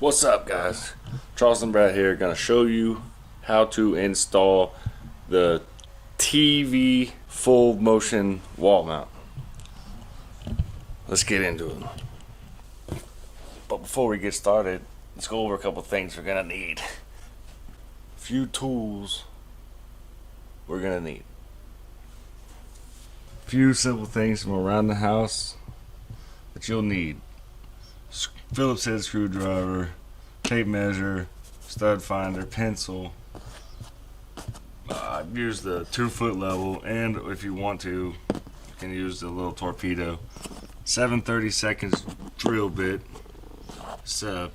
What's up, guys? Charleston Brad here, gonna show you how to install the TV full motion wall mount. Let's get into it. But before we get started, let's go over a couple things we're gonna need. A few tools we're gonna need. A few simple things from around the house that you'll need. Phillips head screwdriver, tape measure, stud finder, pencil. Use the 2-foot level, and if you want to, you can use the little torpedo. 7/32 drill bit. It's a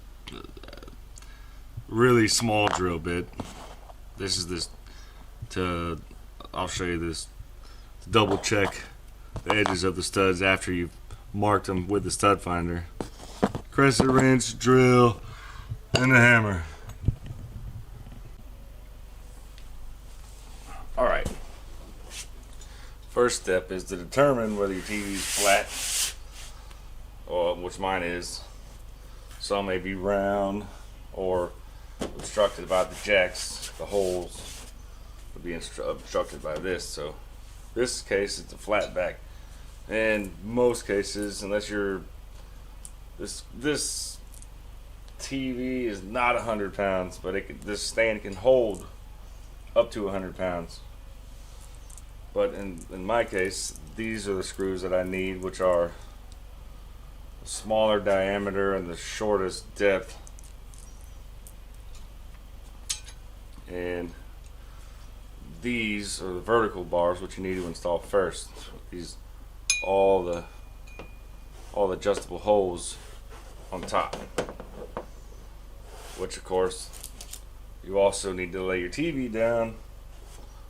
really small drill bit. I'll show you this to double check the edges of the studs after you've marked them with the stud finder. Crescent wrench, drill, and a hammer. Alright. First step is to determine whether your TV is flat, or which mine is. Some may be round or obstructed by the jacks. The holes would be obstructed by this. So this case, it's a flat back. In most cases, unless you're this TV is not 100 pounds, but this stand can hold up to 100 pounds. But in my case, these are the screws that I need, which are the smaller diameter and the shortest depth. And these are the vertical bars, which you need to install first. These all the adjustable holes on top, which of course you also need to lay your TV down,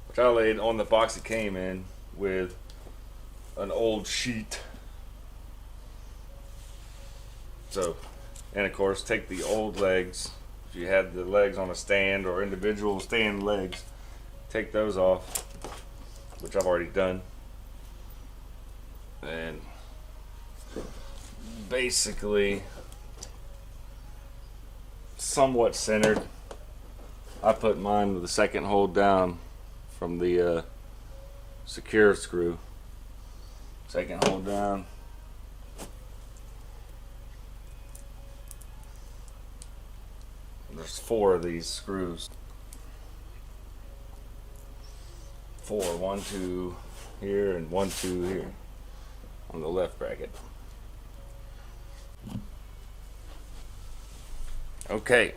which I laid on the box it came in with an old sheet. So, and of course take the old legs, if you had the legs on a stand or individual stand legs, take those off, which I've already done. And basically somewhat centered. I put mine with the second hole down from the secure screw. Second hole down. There's 4 of these screws. 4, 1, 2 here and 1, 2 here on the left bracket. Okay,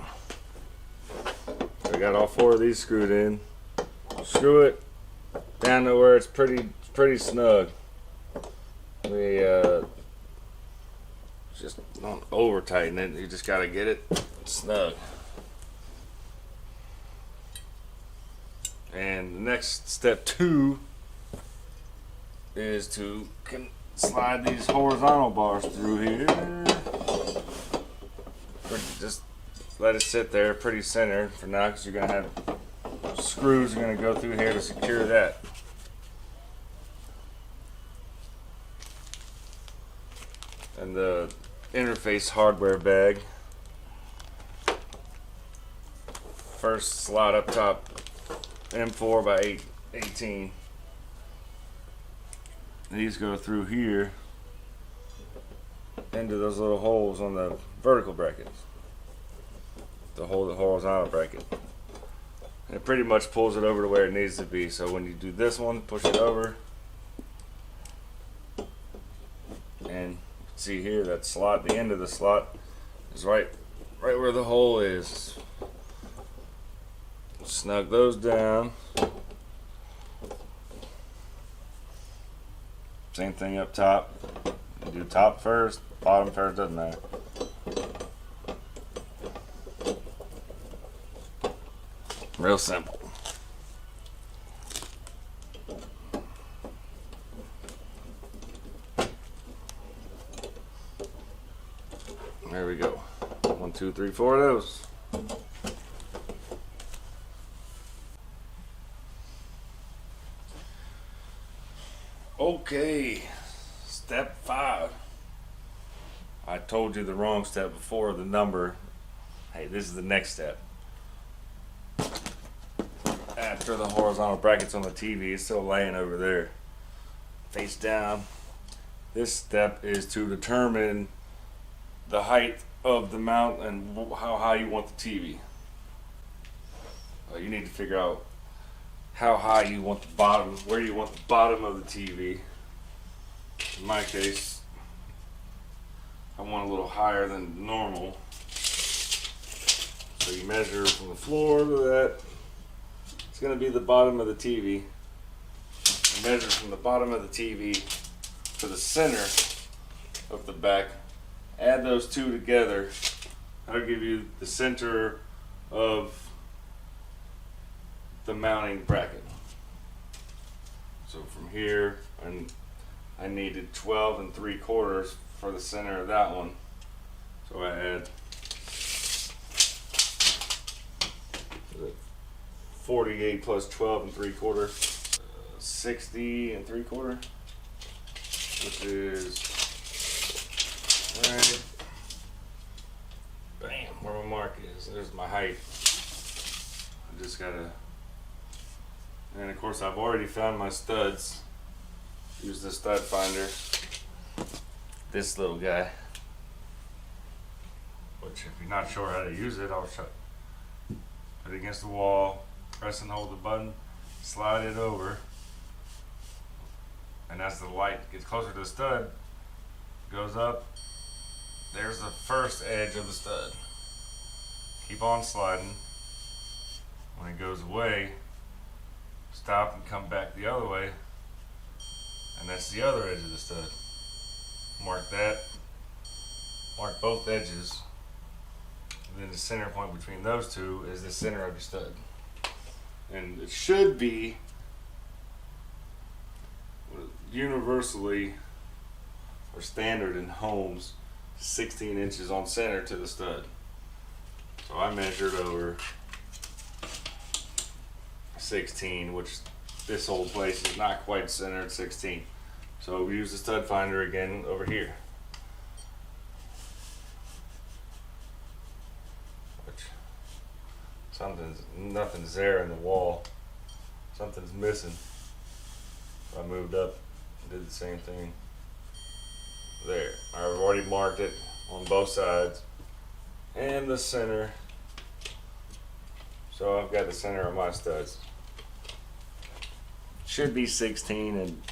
I got all 4 of these screwed in. Screw it down to where it's pretty snug. We just don't over tighten it. You just gotta get it snug. And the next step 2 is to slide these horizontal bars through here. Just let it sit there pretty centered for now, because you're going to have screws are going to go through here to secure that. And the interface hardware bag. First slot up top, M4 by 18. These go through here into those little holes on the vertical brackets to hold the horizontal bracket. And it pretty much pulls it over to where it needs to be. So when you do this one, push it over, and see here that slot, the end of the slot is right where the hole is. Snug those down. Same thing up top. You do top first, bottom first, doesn't matter. Real simple. There we go. 1, 2, 3, 4 of those. Okay, step 5. I told you the wrong step before, the number. hey, this is the next step. After the horizontal brackets on the TV, it's still laying over there, face down. This step is to determine the height of the mount and how high you want the TV. You need to figure out how high you want the bottom, where you want the bottom of the TV. In my case, I want a little higher than normal. So you measure from the floor to that. It's going to be the bottom of the TV. You measure from the bottom of the TV to the center of the back. Add those two together. That'll give you the center of the mounting bracket. So from here, and I needed 12 3/4 for the center of that one. So I add 48 plus 12 3/4, 60 3/4, which is right. Bam, where my mark is. There's my height. I just gotta, and of course I've already found my studs. Use the stud finder. This little guy. Which, if you're not sure how to use it, I'll show. Put it against the wall, press and hold the button, slide it over, and as the light gets closer to the stud, goes up. There's the first edge of the stud. Keep on sliding. When it goes away, stop and come back the other way, and that's the other edge of the stud. Mark that. Mark both edges. And then the center point between those two is the center of your stud. And it should be universally or standard in homes 16 inches on center to the stud. So I measured over 16, which this old place is not quite centered 16. So we use the stud finder again over here. Which nothing's there in the wall. Something's missing. I moved up, did the same thing. There, I've already marked it on both sides and the center. So I've got the center of my studs. Should be 16 in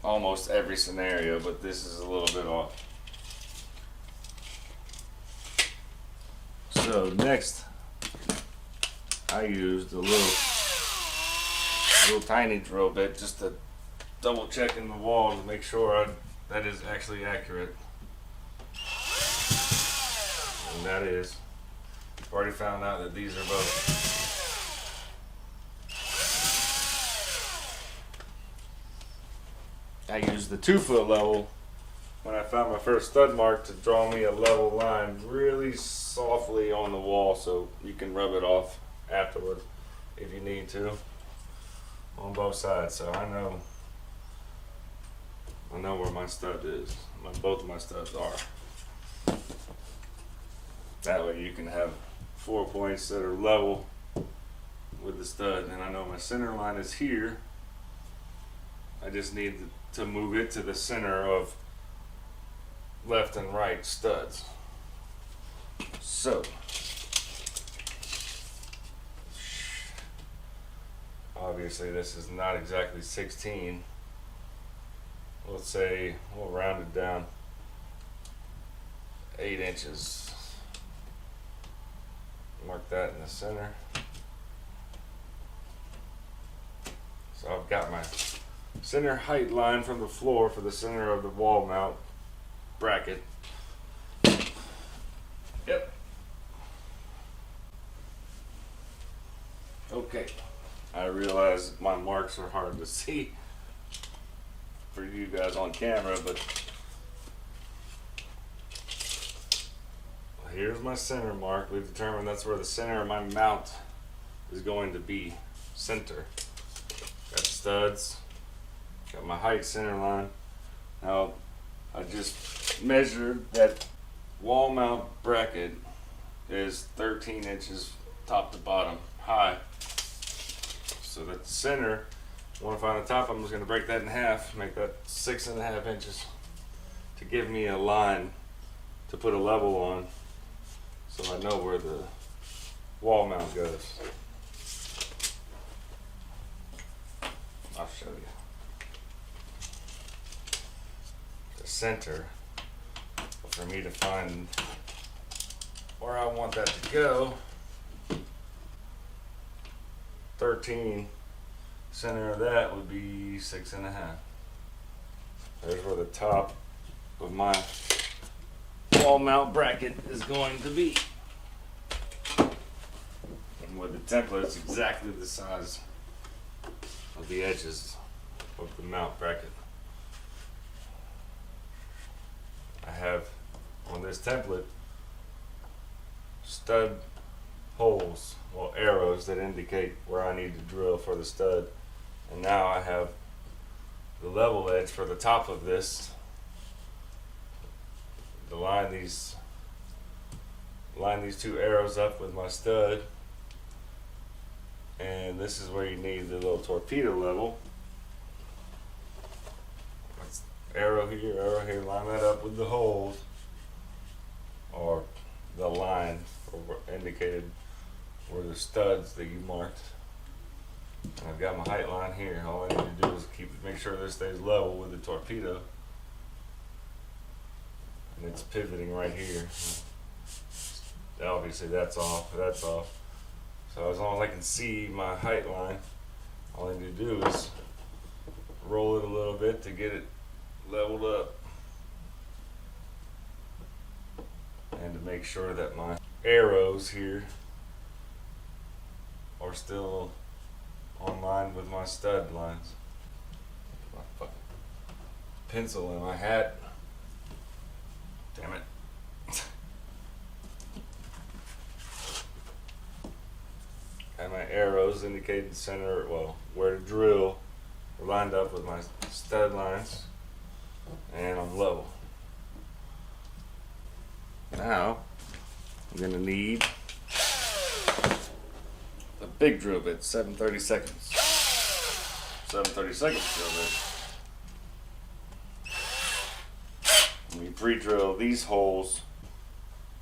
almost every scenario, but this is a little bit off. So next, I used a little tiny drill bit just to double check in the wall to make sure that is actually accurate. And that is. I've already found out that these are both. I used the 2-foot level when I found my first stud mark to draw me a level line really softly on the wall so you can rub it off afterward if you need to on both sides. So I know where my stud is. Both of my studs are. That way you can have 4 points that are level with the stud. And I know my center line is here. I just need to move it to the center of left and right studs. So obviously this is not exactly 16. Let's say we'll round it down 8 inches. Mark that in the center. So I've got my center height line from the floor for the center of the wall mount bracket. Yep. Okay. I realize my marks are hard to see for you guys on camera, but here's my center mark. We've determined that's where the center of my mount is going to be. Center. Got studs. Got my height center line. Now I just measured that wall mount bracket is 13 inches top to bottom high. So that the center, when I find the top, I'm just gonna break that in half, make that 6.5 inches to give me a line to put a level on, so I know where the wall mount goes. I'll show you. The center, for me to find where I want that to go, 13, center of that would be 6.5. There's where the top of my wall mount bracket is going to be. And with the template, it's exactly the size of the edges of the mount bracket. I have on this template stud holes, well, arrows that indicate where I need to drill for the stud. And now I have the level edge for the top of this to line these two arrows up with my stud. And this is where you need the little torpedo level. Arrow here, line that up with the holes, or the line indicated where the studs that you marked. And I've got my height line here. All I need to do is make sure this stays level with the torpedo. And it's pivoting right here. Obviously that's off, that's off. So as long as I can see my height line, all I need to do is roll it a little bit to get it leveled up. And to make sure that my arrows here are still on line with my stud lines. My fucking pencil in my hat. Damn it. And my arrows indicating the center, well, where to drill, are lined up with my stud lines, and I'm level. Now, I'm gonna need a big drill bit, 7/32. 7/32 drill bit. And we pre-drill these holes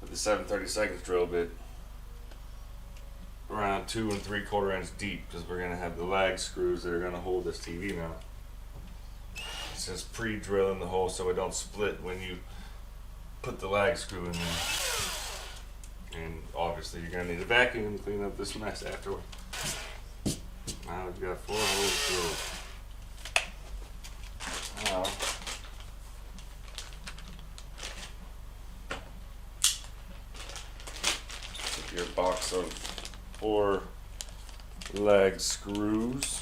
with the 7/32 drill bit around 2 3/4 inch deep, because we're gonna have the lag screws that are gonna hold this TV mount. It's just pre-drilling the hole so it don't split when you put the lag screw in there. And obviously you're gonna need a vacuum to clean up this mess afterward. Now we've got 4 holes drilled. Now, take your box of 4 lag screws.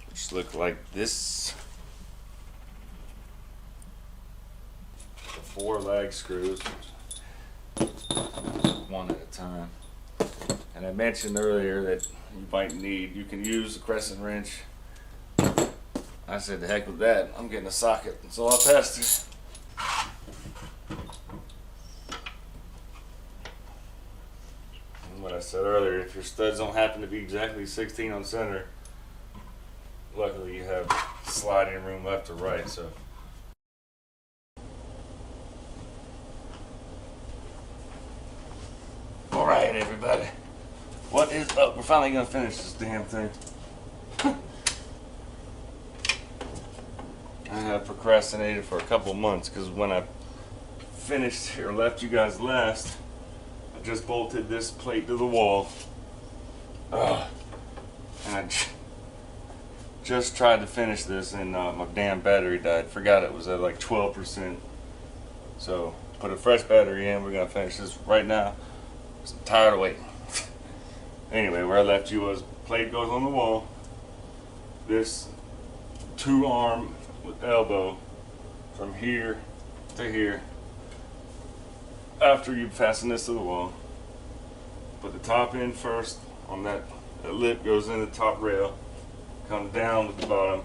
Which look like this. The 4 lag screws, one at a time. And I mentioned earlier that you can use a crescent wrench. I said, the heck with that, I'm getting a socket, so I'll test it. And what I said earlier, if your studs don't happen to be exactly 16 on center, luckily you have sliding room left to right, so. All right, everybody. What is up? We're finally gonna finish this damn thing. I have procrastinated for a couple months because when I finished or left you guys last, I just bolted this plate to the wall. And I just tried to finish this and my damn battery died. Forgot it was at like 12%. So put a fresh battery in. We're gonna finish this right now. I'm tired of waiting. Anyway, where I left you was plate goes on the wall. This 2-arm with elbow from here to here. After you fasten this to the wall, put the top in first on that lip goes in the top rail, comes down with the bottom,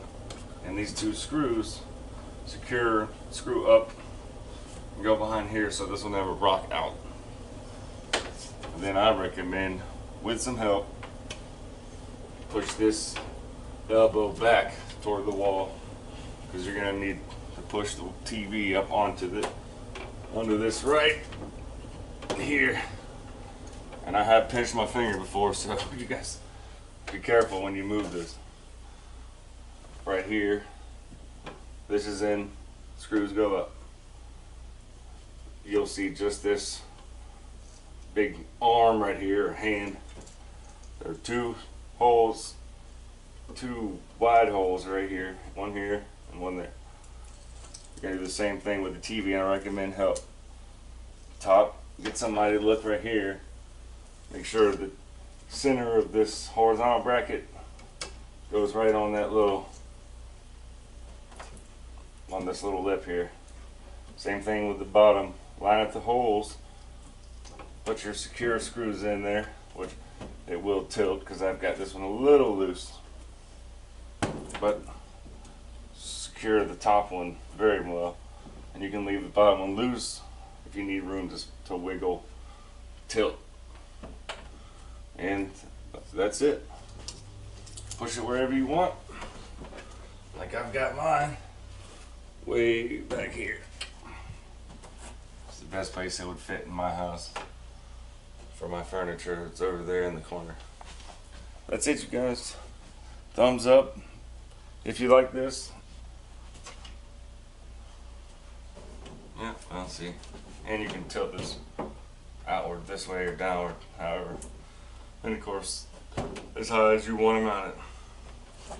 and these 2 screws secure screw up and go behind here so this will never rock out. And then I recommend, with some help, push this elbow back toward the wall, because you're gonna need to push the TV up onto this right here. And I have pinched my finger before, so you guys be careful when you move this. Right here, this is in, screws go up. You'll see just this big arm right here, or hand. There are two holes, two wide holes right here, one here and one there. You're gonna do the same thing with the TV, and I recommend help. Top, get somebody to look right here. Make sure the center of this horizontal bracket goes right on that little, on this little lip here. Same thing with the bottom. Line up the holes, put your secure screws in there, which it will tilt because I've got this one a little loose, but secure the top one very well, and you can leave the bottom one loose if you need room to wiggle, tilt. And that's it. Push it wherever you want. Like I've got mine way back here. It's the best place it would fit in my house for my furniture. It's over there in the corner. That's it, you guys. Thumbs up if you like this. Yeah, I'll see. And you can tilt this outward this way or downward, however. And of course, as high as you want to mount it.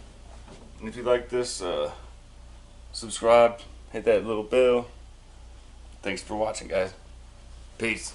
And if you like this, subscribe, hit that little bell. Thanks for watching, guys. Peace.